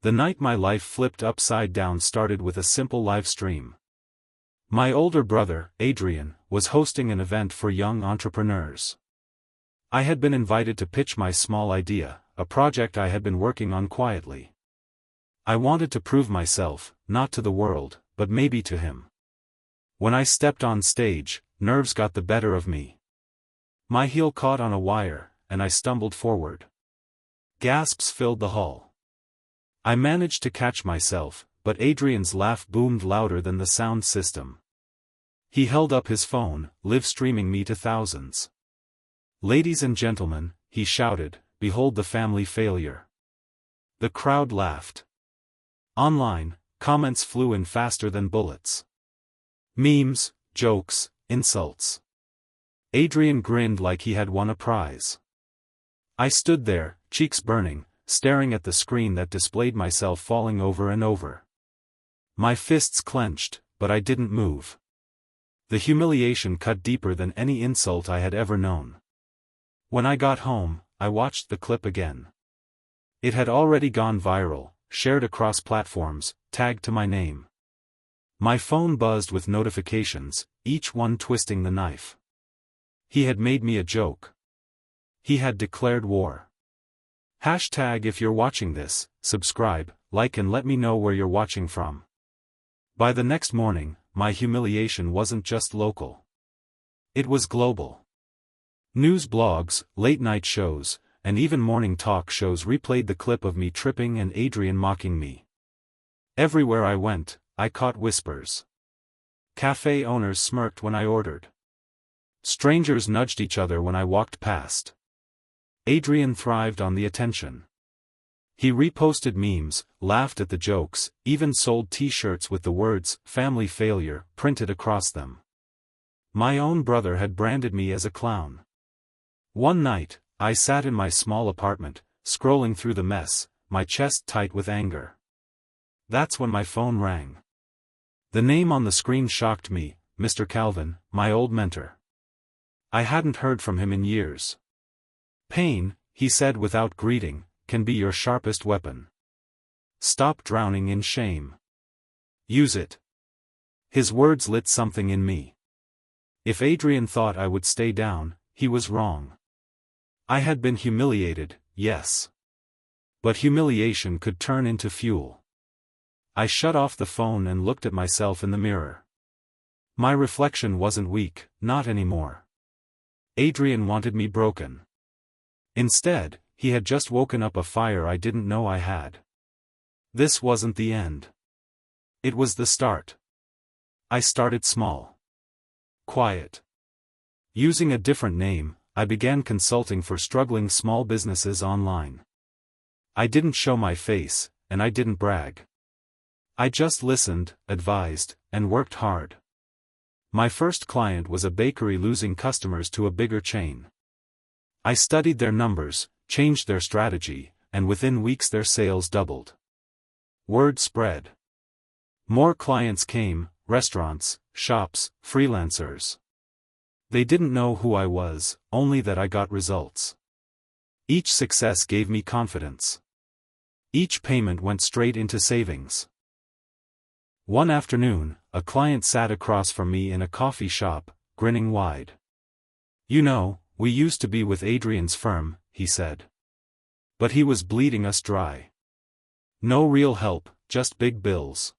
The night my life flipped upside down started with a simple live stream. My older brother, Adrian, was hosting an event for young entrepreneurs. I had been invited to pitch my small idea, a project I had been working on quietly. I wanted to prove myself, not to the world, but maybe to him. When I stepped on stage, nerves got the better of me. My heel caught on a wire, and I stumbled forward. Gasps filled the hall. I managed to catch myself, but Adrian's laugh boomed louder than the sound system. He held up his phone, live streaming me to thousands. "Ladies and gentlemen," he shouted, "behold the family failure." The crowd laughed. Online, comments flew in faster than bullets. Memes, jokes, insults. Adrian grinned like he had won a prize. I stood there, cheeks burning, staring at the screen that displayed myself falling over and over. My fists clenched, but I didn't move. The humiliation cut deeper than any insult I had ever known. When I got home, I watched the clip again. It had already gone viral, shared across platforms, tagged to my name. My phone buzzed with notifications, each one twisting the knife. He had made me a joke. He had declared war. If you're watching this, subscribe, like and let me know where you're watching from. By the next morning, my humiliation wasn't just local. It was global. News blogs, late-night shows, and even morning talk shows replayed the clip of me tripping and Adrian mocking me. Everywhere I went, I caught whispers. Cafe owners smirked when I ordered. Strangers nudged each other when I walked past. Adrian thrived on the attention. He reposted memes, laughed at the jokes, even sold t-shirts with the words, "family failure," printed across them. My own brother had branded me as a clown. One night, I sat in my small apartment, scrolling through the mess, my chest tight with anger. That's when my phone rang. The name on the screen shocked me, Mr. Calvin, my old mentor. I hadn't heard from him in years. "Pain," he said without greeting, "can be your sharpest weapon. Stop drowning in shame. Use it." His words lit something in me. If Adrian thought I would stay down, he was wrong. I had been humiliated, yes. But humiliation could turn into fuel. I shut off the phone and looked at myself in the mirror. My reflection wasn't weak, not anymore. Adrian wanted me broken. Instead, he had just woken up a fire I didn't know I had. This wasn't the end. It was the start. I started small. Quiet. Using a different name, I began consulting for struggling small businesses online. I didn't show my face, and I didn't brag. I just listened, advised, and worked hard. My first client was a bakery losing customers to a bigger chain. I studied their numbers, changed their strategy, and within weeks their sales doubled. Word spread. More clients came, restaurants, shops, freelancers. They didn't know who I was, only that I got results. Each success gave me confidence. Each payment went straight into savings. One afternoon, a client sat across from me in a coffee shop, grinning wide. "You know, we used to be with Adrian's firm," he said. "But he was bleeding us dry. No real help, just big bills.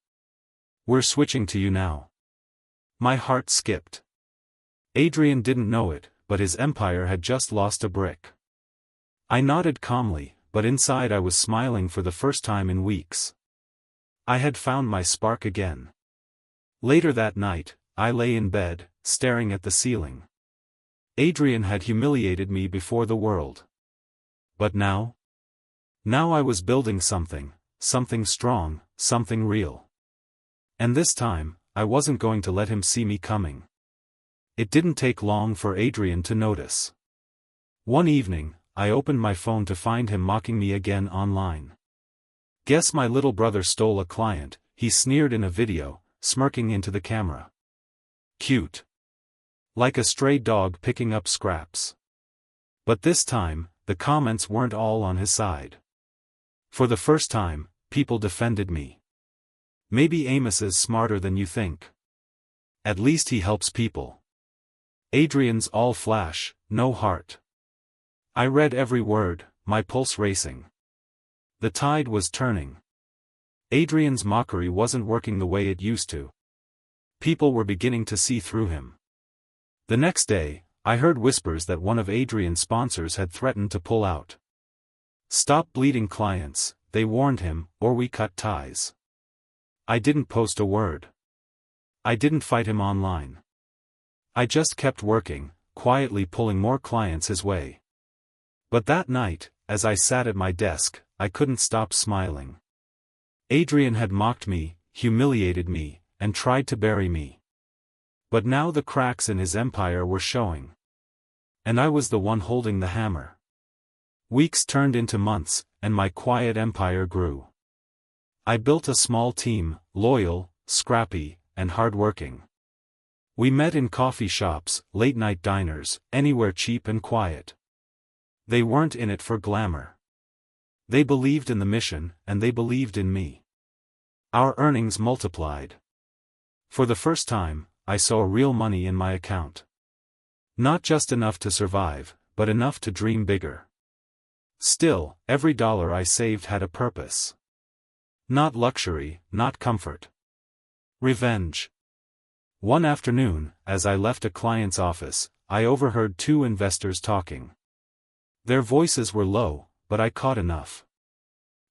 We're switching to you now." My heart skipped. Adrian didn't know it, but his empire had just lost a brick. I nodded calmly, but inside I was smiling for the first time in weeks. I had found my spark again. Later that night, I lay in bed, staring at the ceiling. Adrian had humiliated me before the world. But now? Now I was building something strong, something real. And this time, I wasn't going to let him see me coming. It didn't take long for Adrian to notice. One evening, I opened my phone to find him mocking me again online. "Guess my little brother stole a client," he sneered in a video, smirking into the camera. Cute. Like a stray dog picking up scraps. But this time, the comments weren't all on his side. For the first time, people defended me. Maybe Amos is smarter than you think. At least he helps people. Adrian's all flash, no heart. I read every word, my pulse racing. The tide was turning. Adrian's mockery wasn't working the way it used to. People were beginning to see through him. The next day, I heard whispers that one of Adrian's sponsors had threatened to pull out. "Stop bleeding clients," they warned him, "or we cut ties." I didn't post a word. I didn't fight him online. I just kept working, quietly pulling more clients his way. But that night, as I sat at my desk, I couldn't stop smiling. Adrian had mocked me, humiliated me, and tried to bury me. But now the cracks in his empire were showing. And I was the one holding the hammer. Weeks turned into months, and my quiet empire grew. I built a small team, loyal, scrappy, and hardworking. We met in coffee shops, late-night diners, anywhere cheap and quiet. They weren't in it for glamour. They believed in the mission, and they believed in me. Our earnings multiplied. For the first time, I saw real money in my account. Not just enough to survive, but enough to dream bigger. Still, every dollar I saved had a purpose. Not luxury, not comfort. Revenge. One afternoon, as I left a client's office, I overheard two investors talking. Their voices were low, but I caught enough.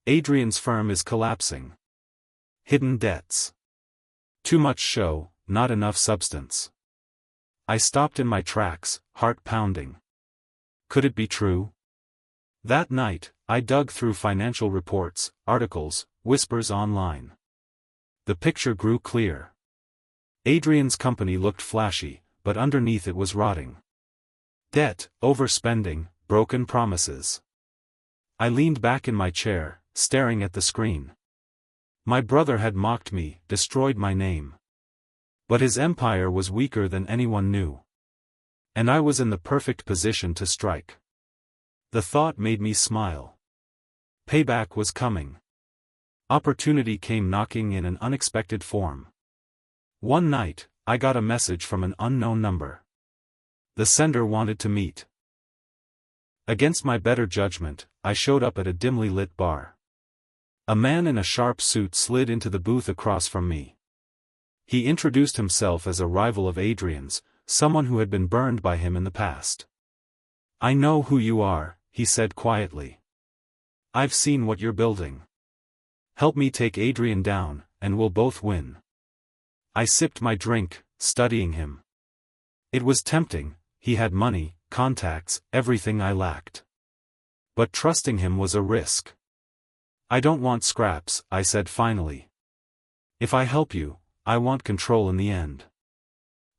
"Adrian's firm is collapsing. Hidden debts. Too much show, not enough substance." I stopped in my tracks, heart pounding. Could it be true? That night, I dug through financial reports, articles, whispers online. The picture grew clear. Adrian's company looked flashy, but underneath it was rotting. Debt, overspending, broken promises. I leaned back in my chair, staring at the screen. My brother had mocked me, destroyed my name. But his empire was weaker than anyone knew. And I was in the perfect position to strike. The thought made me smile. Payback was coming. Opportunity came knocking in an unexpected form. One night, I got a message from an unknown number. The sender wanted to meet. Against my better judgment, I showed up at a dimly lit bar. A man in a sharp suit slid into the booth across from me. He introduced himself as a rival of Adrian's, someone who had been burned by him in the past. "I know who you are," he said quietly. "I've seen what you're building. Help me take Adrian down, and we'll both win." I sipped my drink, studying him. It was tempting. He had money, contacts, everything I lacked. But trusting him was a risk. "I don't want scraps," I said finally. "If I help you, I want control in the end."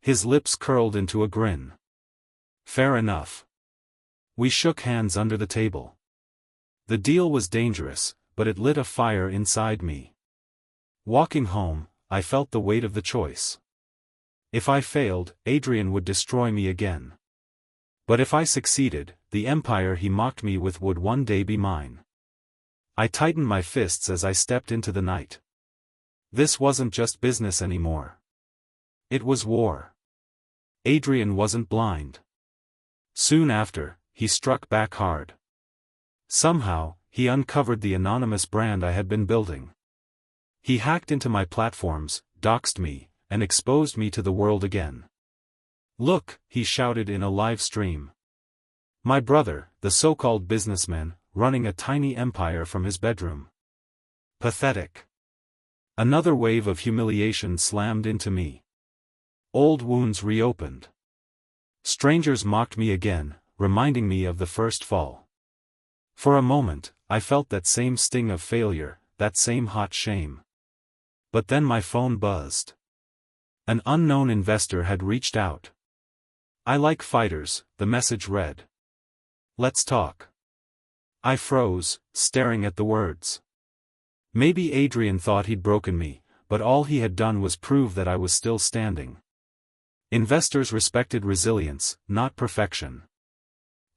His lips curled into a grin. "Fair enough." We shook hands under the table. The deal was dangerous, but it lit a fire inside me. Walking home, I felt the weight of the choice. If I failed, Adrian would destroy me again. But if I succeeded, the empire he mocked me with would one day be mine. I tightened my fists as I stepped into the night. This wasn't just business anymore. It was war. Adrian wasn't blind. Soon after, he struck back hard. Somehow, he uncovered the anonymous brand I had been building. He hacked into my platforms, doxed me, and exposed me to the world again. "Look," he shouted in a live stream. My brother, the so-called businessman, running a tiny empire from his bedroom. Pathetic. Another wave of humiliation slammed into me. Old wounds reopened. Strangers mocked me again, reminding me of the first fall. For a moment, I felt that same sting of failure, that same hot shame. But then my phone buzzed. An unknown investor had reached out. "I like fighters," the message read. "Let's talk." I froze, staring at the words. Maybe Adrian thought he'd broken me, but all he had done was prove that I was still standing. Investors respected resilience, not perfection.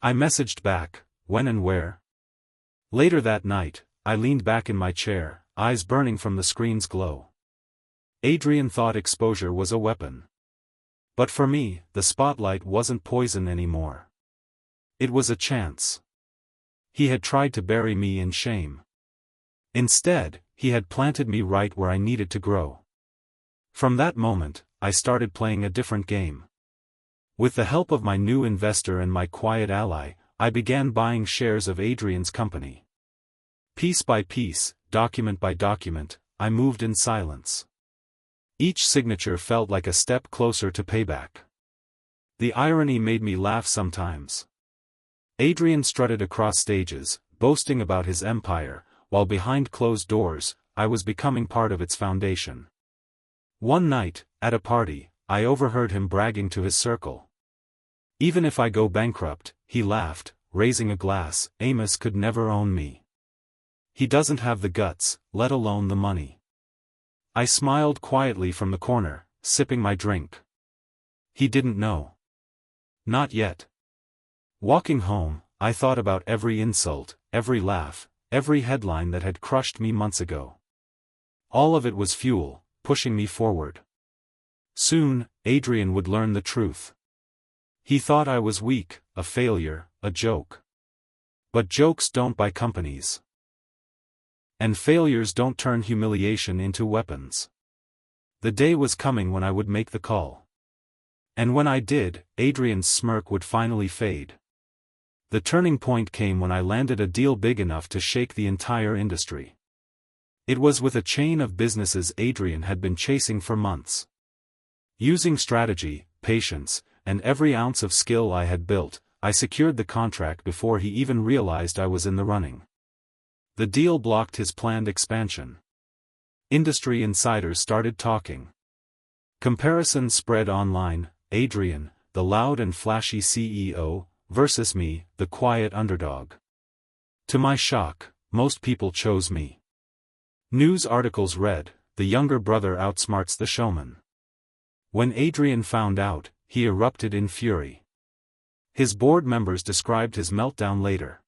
I messaged back, "When and where?" Later that night, I leaned back in my chair, eyes burning from the screen's glow. Adrian thought exposure was a weapon. But for me, the spotlight wasn't poison anymore. It was a chance. He had tried to bury me in shame. Instead, he had planted me right where I needed to grow. From that moment, I started playing a different game. With the help of my new investor and my quiet ally, I began buying shares of Adrian's company. Piece by piece, document by document, I moved in silence. Each signature felt like a step closer to payback. The irony made me laugh sometimes. Adrian strutted across stages, boasting about his empire, while behind closed doors, I was becoming part of its foundation. One night, at a party, I overheard him bragging to his circle. "Even if I go bankrupt," he laughed, raising a glass, "Amos could never own me. He doesn't have the guts, let alone the money." I smiled quietly from the corner, sipping my drink. He didn't know. Not yet. Walking home, I thought about every insult, every laugh, every headline that had crushed me months ago. All of it was fuel, pushing me forward. Soon, Adrian would learn the truth. He thought I was weak, a failure, a joke. But jokes don't buy companies. And failures don't turn humiliation into weapons. The day was coming when I would make the call. And when I did, Adrian's smirk would finally fade. The turning point came when I landed a deal big enough to shake the entire industry. It was with a chain of businesses Adrian had been chasing for months. Using strategy, patience, and every ounce of skill I had built, I secured the contract before he even realized I was in the running. The deal blocked his planned expansion. Industry insiders started talking. Comparisons spread online: Adrian, the loud and flashy CEO, versus me, the quiet underdog. To my shock, most people chose me. News articles read, "The younger brother outsmarts the showman." When Adrian found out, he erupted in fury. His board members described his meltdown later.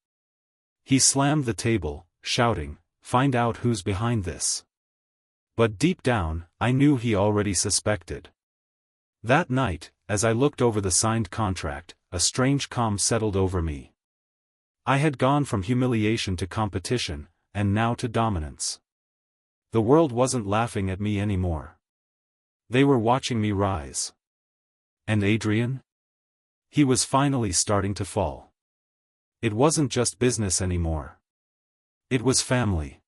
He slammed the table, shouting, "Find out who's behind this." But deep down, I knew he already suspected. That night, as I looked over the signed contract, a strange calm settled over me. I had gone from humiliation to competition, and now to dominance. The world wasn't laughing at me anymore. They were watching me rise. And Adrian? He was finally starting to fall. It wasn't just business anymore. It was family.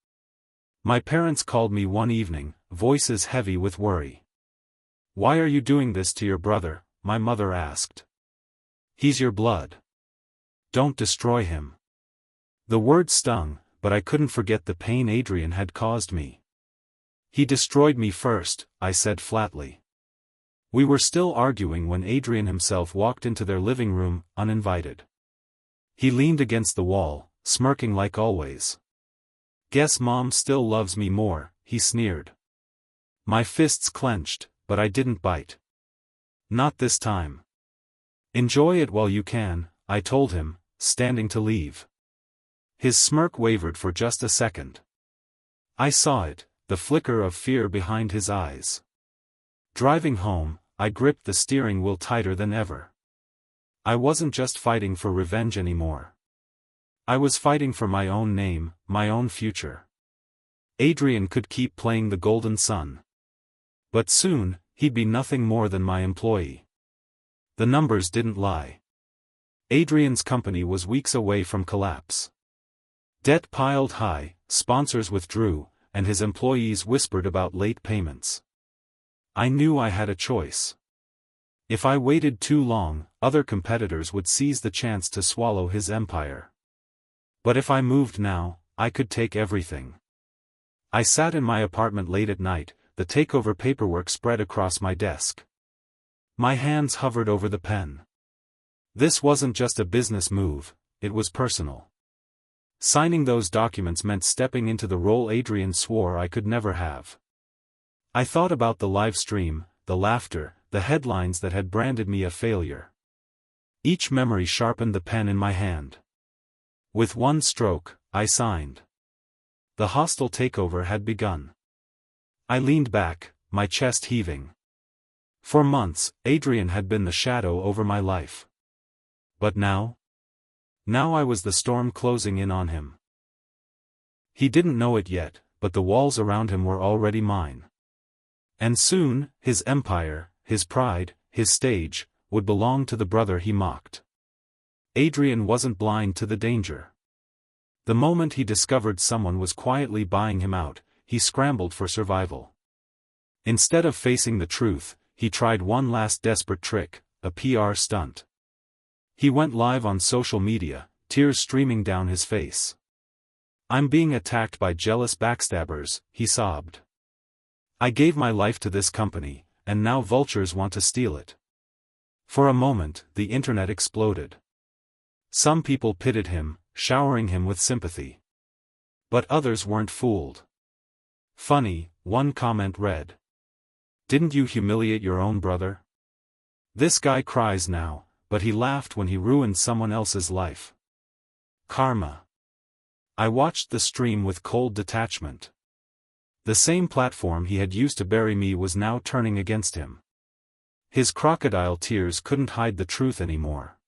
My parents called me one evening, voices heavy with worry. "Why are you doing this to your brother?" my mother asked. "He's your blood. Don't destroy him." The word stung, but I couldn't forget the pain Adrian had caused me. "He destroyed me first," I said flatly. We were still arguing when Adrian himself walked into their living room, uninvited. He leaned against the wall, smirking like always. "Guess Mom still loves me more," he sneered. My fists clenched, but I didn't bite. "Not this time." "Enjoy it while you can," I told him, standing to leave. His smirk wavered for just a second. I saw it, the flicker of fear behind his eyes. Driving home, I gripped the steering wheel tighter than ever. I wasn't just fighting for revenge anymore. I was fighting for my own name, my own future. Adrian could keep playing the golden sun. But soon, he'd be nothing more than my employee. The numbers didn't lie. Adrian's company was weeks away from collapse. Debt piled high, sponsors withdrew, and his employees whispered about late payments. I knew I had a choice. If I waited too long, other competitors would seize the chance to swallow his empire. But if I moved now, I could take everything. I sat in my apartment late at night, the takeover paperwork spread across my desk. My hands hovered over the pen. This wasn't just a business move, it was personal. Signing those documents meant stepping into the role Adrian swore I could never have. I thought about the live stream, the laughter, the headlines that had branded me a failure. Each memory sharpened the pen in my hand. With one stroke, I signed. The hostile takeover had begun. I leaned back, my chest heaving. For months, Adrian had been the shadow over my life. But now? Now I was the storm closing in on him. He didn't know it yet, but the walls around him were already mine. And soon, his empire, his pride, his stage, would belong to the brother he mocked. Adrian wasn't blind to the danger. The moment he discovered someone was quietly buying him out, he scrambled for survival. Instead of facing the truth, he tried one last desperate trick, a PR stunt. He went live on social media, tears streaming down his face. "I'm being attacked by jealous backstabbers," he sobbed. "I gave my life to this company, and now vultures want to steal it." For a moment, the internet exploded. Some people pitied him, showering him with sympathy. But others weren't fooled. "Funny," one comment read. "Didn't you humiliate your own brother? This guy cries now, but he laughed when he ruined someone else's life. Karma." I watched the stream with cold detachment. The same platform he had used to bury me was now turning against him. His crocodile tears couldn't hide the truth anymore.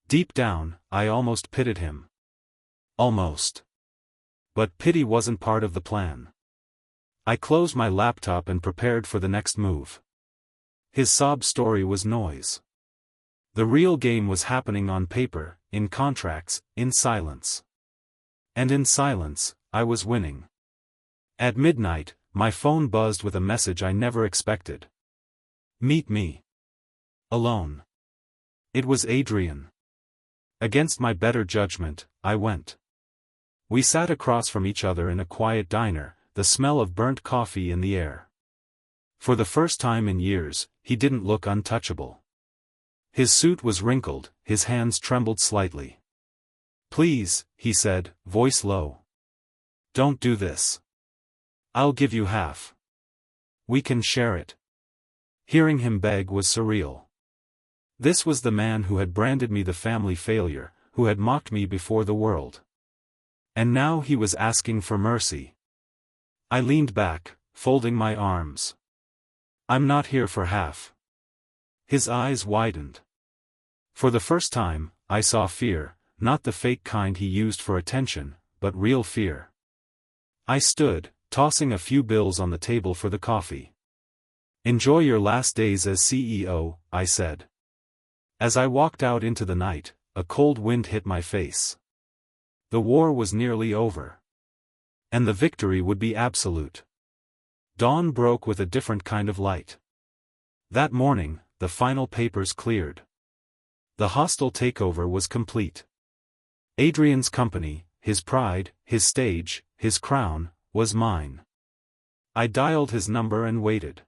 Deep down, I almost pitied him. Almost. But pity wasn't part of the plan. I closed my laptop and prepared for the next move. His sob story was noise. The real game was happening on paper, in contracts, in silence. And in silence, I was winning. At midnight, my phone buzzed with a message I never expected. "Meet me. Alone." It was Adrian. Against my better judgment, I went. We sat across from each other in a quiet diner, the smell of burnt coffee in the air. For the first time in years, he didn't look untouchable. His suit was wrinkled, his hands trembled slightly. "Please," he said, voice low. "Don't do this. I'll give you half. We can share it." Hearing him beg was surreal. This was the man who had branded me the family failure, who had mocked me before the world. And now he was asking for mercy. I leaned back, folding my arms. "I'm not here for half." His eyes widened. For the first time, I saw fear, not the fake kind he used for attention, but real fear. I stood, tossing a few bills on the table for the coffee. "Enjoy your last days as CEO," I said. As I walked out into the night, a cold wind hit my face. The war was nearly over. And the victory would be absolute. Dawn broke with a different kind of light. That morning, the final papers cleared. The hostile takeover was complete. Adrian's company, his pride, his stage, his crown, was mine. I dialed his number and waited.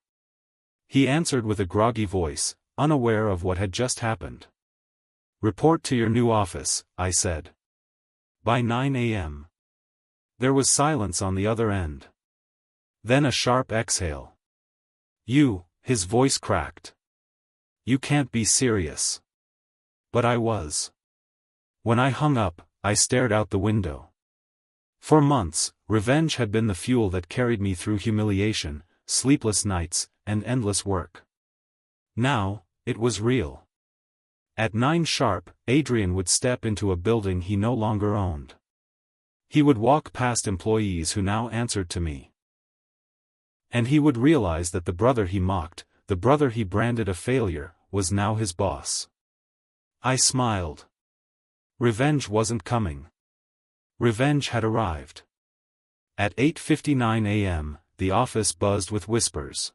He answered with a groggy voice, unaware of what had just happened. "Report to your new office," I said. "By 9 a.m. There was silence on the other end. Then a sharp exhale. "You," his voice cracked. "You can't be serious." But I was. When I hung up, I stared out the window. For months, revenge had been the fuel that carried me through humiliation, sleepless nights, and endless work. Now, it was real. At 9 sharp, Adrian would step into a building he no longer owned. He would walk past employees who now answered to me. And he would realize that the brother he mocked, the brother he branded a failure, was now his boss. I smiled. Revenge wasn't coming. Revenge had arrived. At 8:59 a.m., the office buzzed with whispers.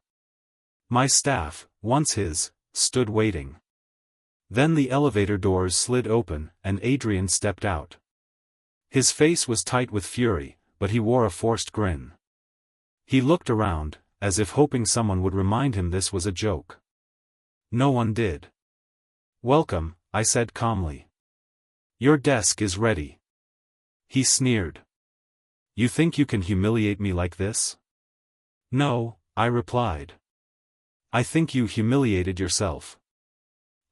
My staff, once his, stood waiting. Then the elevator doors slid open, and Adrian stepped out. His face was tight with fury, but he wore a forced grin. He looked around, as if hoping someone would remind him this was a joke. No one did. "Welcome," I said calmly. "Your desk is ready." He sneered. "You think you can humiliate me like this?" "No," I replied. "I think you humiliated yourself.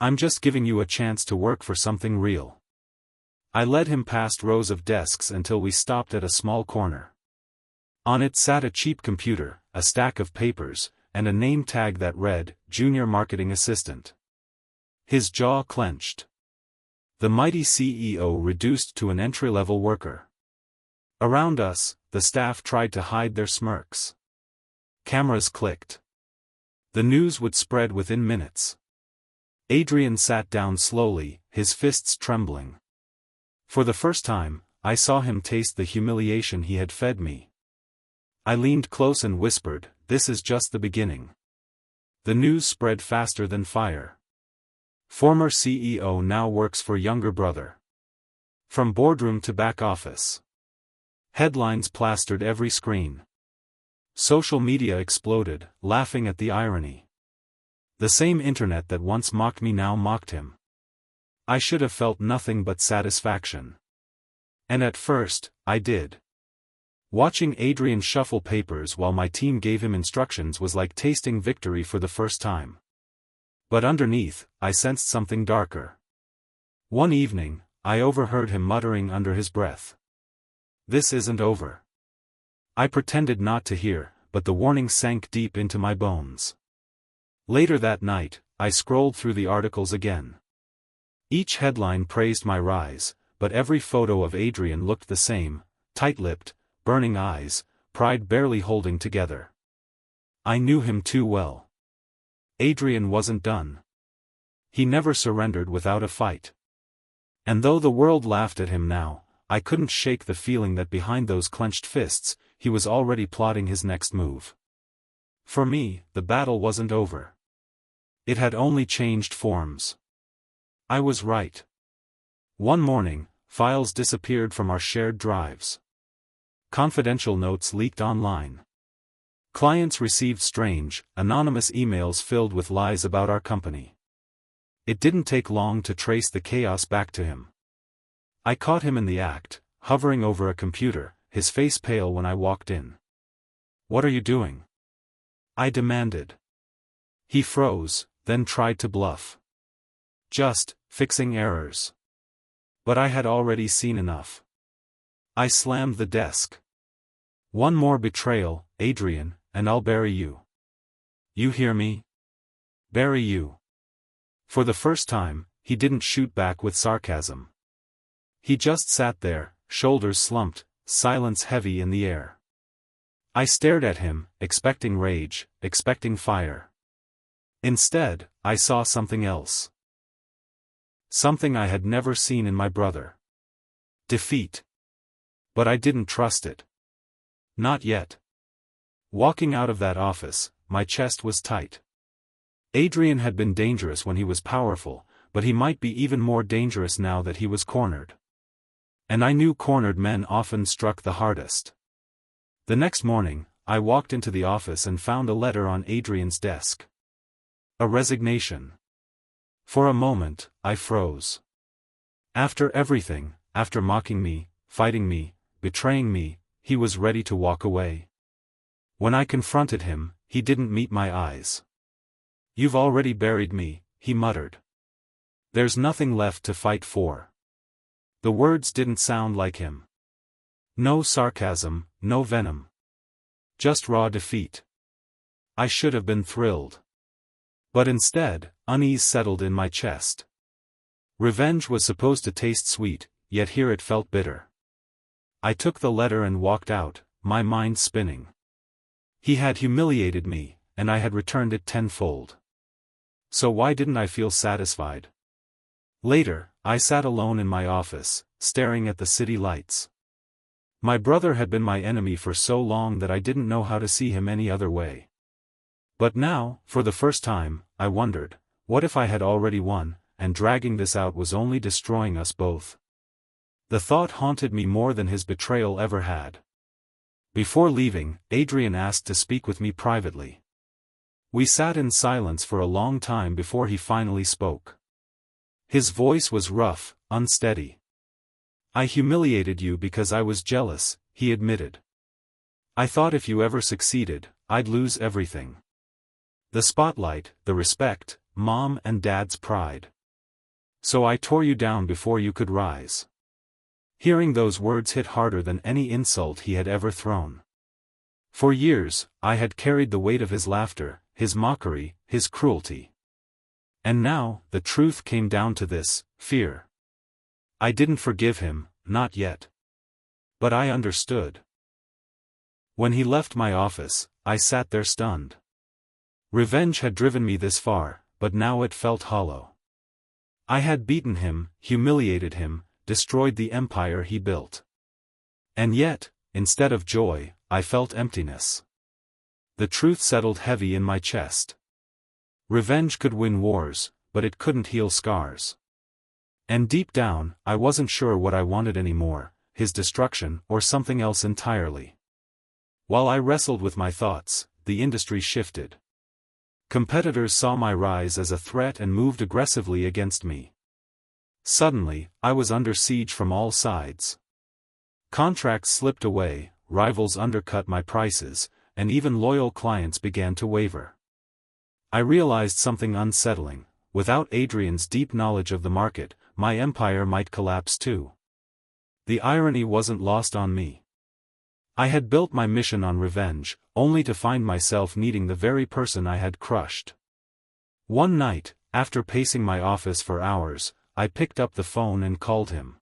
I'm just giving you a chance to work for something real." I led him past rows of desks until we stopped at a small corner. On it sat a cheap computer, a stack of papers, and a name tag that read, Junior Marketing Assistant. His jaw clenched. The mighty CEO reduced to an entry-level worker. Around us, the staff tried to hide their smirks. Cameras clicked. The news would spread within minutes. Adrian sat down slowly, his fists trembling. For the first time, I saw him taste the humiliation he had fed me. I leaned close and whispered, "This is just the beginning." The news spread faster than fire. Former CEO now works for younger brother. From boardroom to back office. Headlines plastered every screen. Social media exploded, laughing at the irony. The same internet that once mocked me now mocked him. I should have felt nothing but satisfaction. And at first, I did. Watching Adrian shuffle papers while my team gave him instructions was like tasting victory for the first time. But underneath, I sensed something darker. One evening, I overheard him muttering under his breath. "This isn't over." I pretended not to hear, but the warning sank deep into my bones. Later that night, I scrolled through the articles again. Each headline praised my rise, but every photo of Adrian looked the same, tight-lipped, burning eyes, pride barely holding together. I knew him too well. Adrian wasn't done. He never surrendered without a fight. And though the world laughed at him now, I couldn't shake the feeling that behind those clenched fists, he was already plotting his next move. For me, the battle wasn't over. It had only changed forms. I was right. One morning, files disappeared from our shared drives. Confidential notes leaked online. Clients received strange, anonymous emails filled with lies about our company. It didn't take long to trace the chaos back to him. I caught him in the act, hovering over a computer, his face pale when I walked in. "What are you doing?" I demanded. He froze, then tried to bluff. "Just fixing errors." But I had already seen enough. I slammed the desk. "One more betrayal, Adrian, and I'll bury you. You hear me? Bury you." For the first time, he didn't shoot back with sarcasm. He just sat there, shoulders slumped, silence heavy in the air. I stared at him, expecting rage, expecting fire. Instead, I saw something else. Something I had never seen in my brother. Defeat. But I didn't trust it. Not yet. Walking out of that office, my chest was tight. Adrian had been dangerous when he was powerful, but he might be even more dangerous now that he was cornered. And I knew cornered men often struck the hardest. The next morning, I walked into the office and found a letter on Adrian's desk. A resignation. For a moment, I froze. After everything, after mocking me, fighting me, betraying me, he was ready to walk away. When I confronted him, he didn't meet my eyes. "You've already buried me," he muttered. "There's nothing left to fight for." The words didn't sound like him. No sarcasm, no venom. Just raw defeat. I should have been thrilled. But instead, unease settled in my chest. Revenge was supposed to taste sweet, yet here it felt bitter. I took the letter and walked out, my mind spinning. He had humiliated me, and I had returned it tenfold. So why didn't I feel satisfied? Later, I sat alone in my office, staring at the city lights. My brother had been my enemy for so long that I didn't know how to see him any other way. But now, for the first time, I wondered, what if I had already won, and dragging this out was only destroying us both? The thought haunted me more than his betrayal ever had. Before leaving, Adrian asked to speak with me privately. We sat in silence for a long time before he finally spoke. His voice was rough, unsteady. "I humiliated you because I was jealous," he admitted. "I thought if you ever succeeded, I'd lose everything. The spotlight, the respect, Mom and Dad's pride. So I tore you down before you could rise." Hearing those words hit harder than any insult he had ever thrown. For years, I had carried the weight of his laughter, his mockery, his cruelty. And now, the truth came down to this: fear. I didn't forgive him, not yet. But I understood. When he left my office, I sat there stunned. Revenge had driven me this far, but now it felt hollow. I had beaten him, humiliated him, destroyed the empire he built. And yet, instead of joy, I felt emptiness. The truth settled heavy in my chest. Revenge could win wars, but it couldn't heal scars. And deep down, I wasn't sure what I wanted anymore, his destruction or something else entirely. While I wrestled with my thoughts, the industry shifted. Competitors saw my rise as a threat and moved aggressively against me. Suddenly, I was under siege from all sides. Contracts slipped away, rivals undercut my prices, and even loyal clients began to waver. I realized something unsettling: without Adrian's deep knowledge of the market, my empire might collapse too. The irony wasn't lost on me. I had built my mission on revenge, only to find myself needing the very person I had crushed. One night, after pacing my office for hours, I picked up the phone and called him.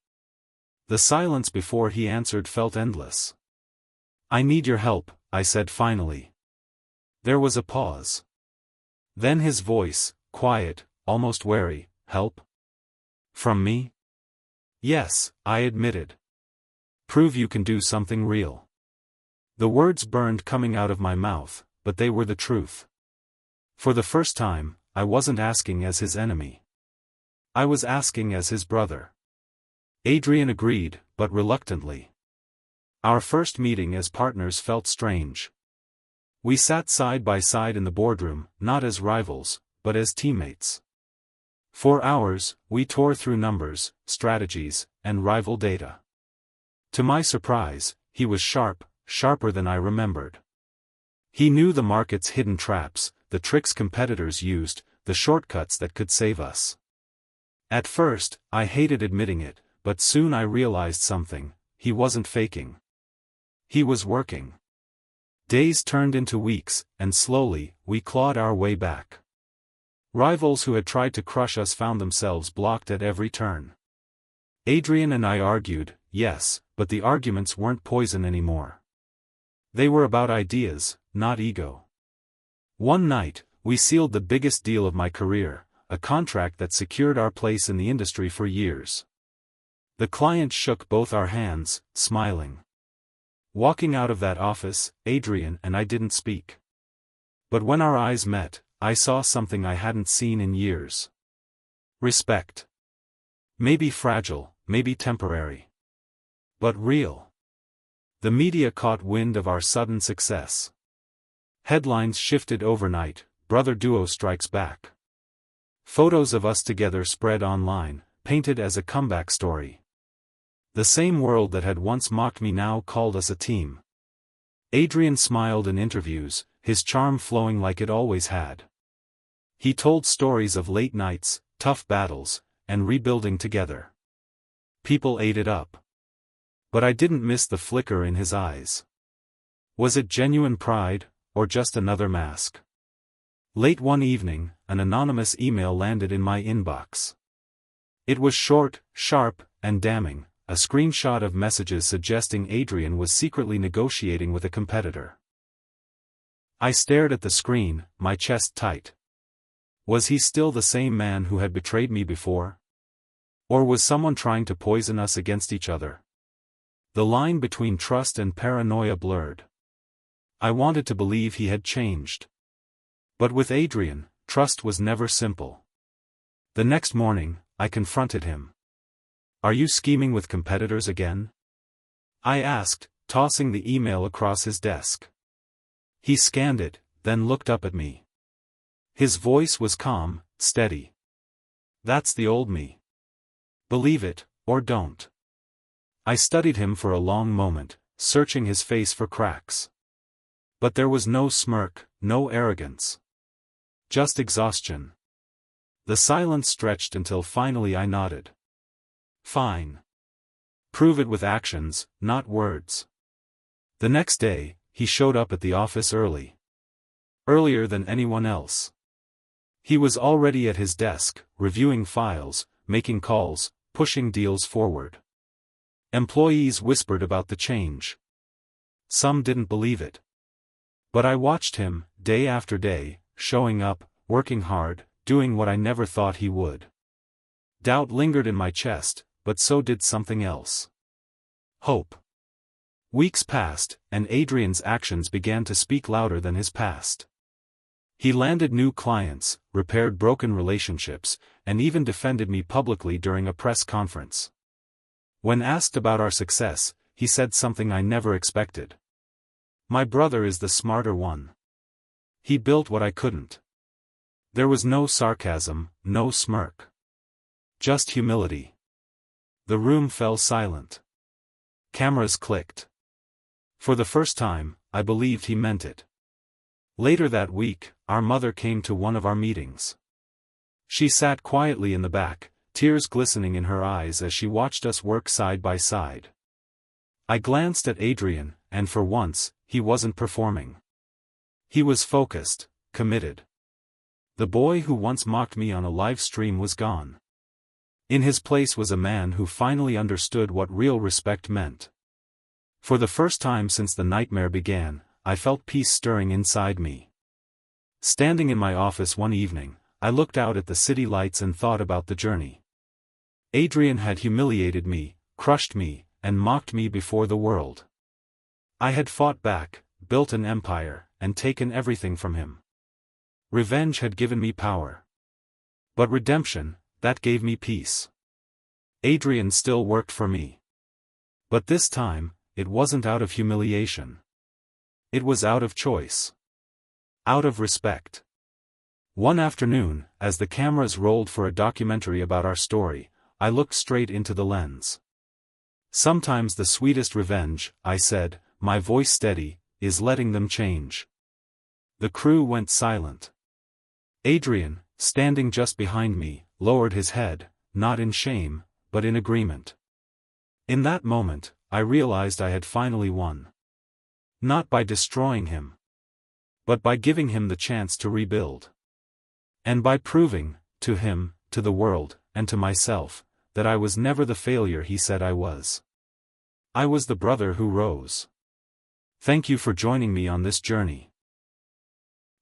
The silence before he answered felt endless. "I need your help," I said finally. There was a pause. Then his voice, quiet, almost wary: "Help? From me?" "Yes," I admitted. "Prove you can do something real." The words burned coming out of my mouth, but they were the truth. For the first time, I wasn't asking as his enemy. I was asking as his brother. Adrian agreed, but reluctantly. Our first meeting as partners felt strange. We sat side by side in the boardroom, not as rivals, but as teammates. For hours, we tore through numbers, strategies, and rival data. To my surprise, he was sharp, sharper than I remembered. He knew the market's hidden traps, the tricks competitors used, the shortcuts that could save us. At first, I hated admitting it, but soon I realized something: he wasn't faking. He was working. Days turned into weeks, and slowly, we clawed our way back. Rivals who had tried to crush us found themselves blocked at every turn. Adrian and I argued, yes, but the arguments weren't poison anymore. They were about ideas, not ego. One night, we sealed the biggest deal of my career, a contract that secured our place in the industry for years. The client shook both our hands, smiling. Walking out of that office, Adrian and I didn't speak. But when our eyes met, I saw something I hadn't seen in years. Respect. Maybe fragile, maybe temporary. But real. The media caught wind of our sudden success. Headlines shifted overnight: "Brother Duo strikes back." Photos of us together spread online, painted as a comeback story. The same world that had once mocked me now called us a team. Adrian smiled in interviews, his charm flowing like it always had. He told stories of late nights, tough battles, and rebuilding together. People ate it up. But I didn't miss the flicker in his eyes. Was it genuine pride, or just another mask? Late one evening, an anonymous email landed in my inbox. It was short, sharp, and damning, a screenshot of messages suggesting Adrian was secretly negotiating with a competitor. I stared at the screen, my chest tight. Was he still the same man who had betrayed me before? Or was someone trying to poison us against each other? The line between trust and paranoia blurred. I wanted to believe he had changed. But with Adrian, trust was never simple. The next morning, I confronted him. "Are you scheming with competitors again?" I asked, tossing the email across his desk. He scanned it, then looked up at me. His voice was calm, steady. "That's the old me. Believe it, or don't." I studied him for a long moment, searching his face for cracks. But there was no smirk, no arrogance. Just exhaustion. The silence stretched until finally I nodded. "Fine. Prove it with actions, not words." The next day, he showed up at the office early. Earlier than anyone else. He was already at his desk, reviewing files, making calls, pushing deals forward. Employees whispered about the change. Some didn't believe it. But I watched him, day after day, showing up, working hard, doing what I never thought he would. Doubt lingered in my chest, but so did something else. Hope. Weeks passed, and Adrian's actions began to speak louder than his past. He landed new clients, repaired broken relationships, and even defended me publicly during a press conference. When asked about our success, he said something I never expected. "My brother is the smarter one. He built what I couldn't." There was no sarcasm, no smirk. Just humility. The room fell silent. Cameras clicked. For the first time, I believed he meant it. Later that week, our mother came to one of our meetings. She sat quietly in the back, tears glistening in her eyes as she watched us work side by side. I glanced at Adrian, and for once, he wasn't performing. He was focused, committed. The boy who once mocked me on a live stream was gone. In his place was a man who finally understood what real respect meant. For the first time since the nightmare began, I felt peace stirring inside me. Standing in my office one evening, I looked out at the city lights and thought about the journey. Adrian had humiliated me, crushed me, and mocked me before the world. I had fought back, built an empire, and taken everything from him. Revenge had given me power. But redemption, that gave me peace. Adrian still worked for me. But this time, it wasn't out of humiliation. It was out of choice. Out of respect. One afternoon, as the cameras rolled for a documentary about our story, I looked straight into the lens. "Sometimes the sweetest revenge," I said, my voice steady, "is letting them change." The crew went silent. Adrian, standing just behind me, lowered his head, not in shame, but in agreement. In that moment, I realized I had finally won. Not by destroying him, but by giving him the chance to rebuild. And by proving, to him, to the world, and to myself, that I was never the failure he said I was. I was the brother who rose. Thank you for joining me on this journey.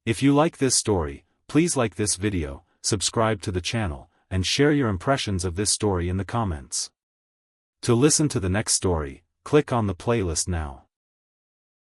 If you like this story, please like this video, subscribe to the channel, and share your impressions of this story in the comments. To listen to the next story, click on the playlist now.